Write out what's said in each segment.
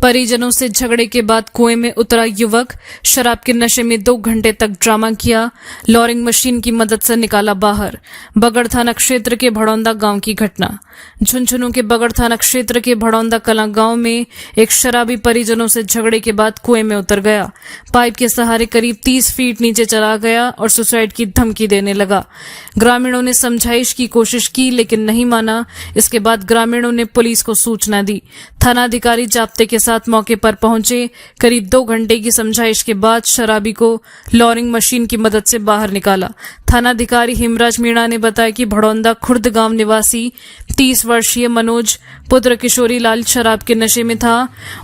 परिजनों से झगड़े के बाद कुएं में उतरा युवक, शराब के नशे में 2 घंटे तक ड्रामा किया, लॉरिंग मशीन की मदद से निकाला बाहर। बगड़ थाना क्षेत्र के भड़ौंदा गांव की घटना। झुंझुनू के बगड़ थाना क्षेत्र के भड़ौंदा कलां गांव में एक शराबी परिजनों से झगड़े के बाद कुएं में उतर गया। पाइप के सहारे करीब 30 फीट नीचे चला गया और सुसाइड की धमकी देने लगा। ग्रामीणों ने समझाइश की कोशिश की लेकिन नहीं माना। इसके बाद ग्रामीणों ने पुलिस को सूचना दी। थानाधिकारी जाप्ते के साथ मौके पर पहुंचे। करीब 2 घंटे की समझाइश के बाद शराबी को लॉरिंग मशीन की मदद से बाहर निकाला। थानाधिकारी हिमराज मीणा ने बताया कि भड़ौंदा खुर्द गांव निवासी 30 वर्षीय मनोज पुत्र किशोरी लाल शराब के नशे में था।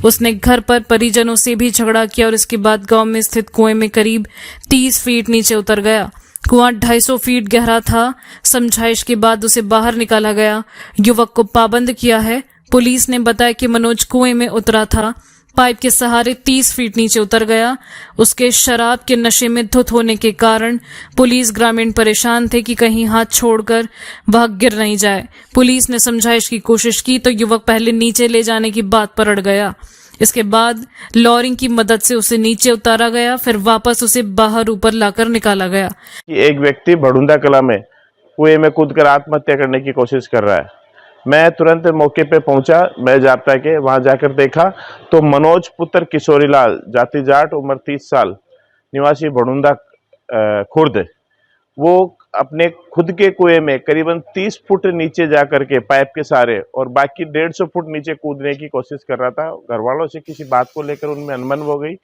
उसने घर पर परिजनों से भी झगड़ा किया और इसके बाद गांव में स्थित कुएं में करीब 30 फीट नीचे उतर गया। कुआं 250 फीट गहरा था। समझाइश के बाद उसे बाहर निकाला गया। युवक को पाबंद किया है। पुलिस ने बताया कि मनोज कुएं में उतरा था, पाइप के सहारे 30 फीट नीचे उतर गया। उसके शराब के नशे में धुत होने के कारण पुलिस ग्रामीण परेशान थे कि कहीं हाथ छोड़कर वह गिर नहीं जाए। पुलिस ने समझाइश की कोशिश की तो युवक पहले नीचे ले जाने की बात पर अड़ गया। इसके बाद लॉरिंग की मदद से उसे नीचे उतारा गया, फिर वापस उसे बाहर ऊपर लाकर निकाला गया। एक व्यक्ति भड़ौंदा कला में कुएं में कूदकर आत्महत्या करने की कोशिश कर रहा है। मैं तुरंत मौके पे पहुंचा। मैं जाप्ता के वहां जाकर देखा तो मनोज पुत्र किशोरीलाल जाति जाट उम्र 30 साल निवासी भड़ौंदा खुर्द, वो अपने खुद के कुएं में करीबन 30 फुट नीचे जाकर के पाइप के सहारे और बाकी 150 फुट नीचे कूदने की कोशिश कर रहा था। घर वालों से किसी बात को लेकर उनमें अनबन हो गई।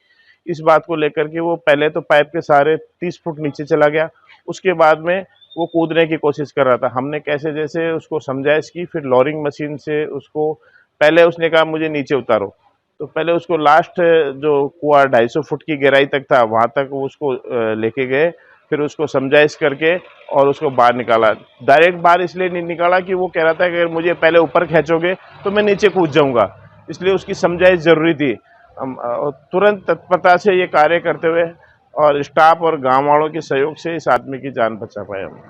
इस बात को लेकर के वो पहले तो पाइप के सहारे 30 फुट नीचे चला गया। उसके बाद में वो कूदने की कोशिश कर रहा था। हमने कैसे जैसे उसको समझाइश की, फिर लॉरिंग मशीन से उसको, पहले उसने कहा मुझे नीचे उतारो, तो पहले उसको लास्ट जो कुआं 250 फुट की गहराई तक था वहां तक उसको लेके गए। फिर उसको समझाइश करके और उसको बाहर निकाला। डायरेक्ट बाहर इसलिए नहीं निकाला कि वो कह रहा था कि अगर मुझे पहले ऊपर खींचोगे तो मैं नीचे कूद जाऊंगा, इसलिए उसकी समझाइश जरूरी थी। तुरंत तत्परता से ये कार्य करते हुए और स्टाफ और गांव वालों के सहयोग से इस आदमी की जान बचा पाए हम।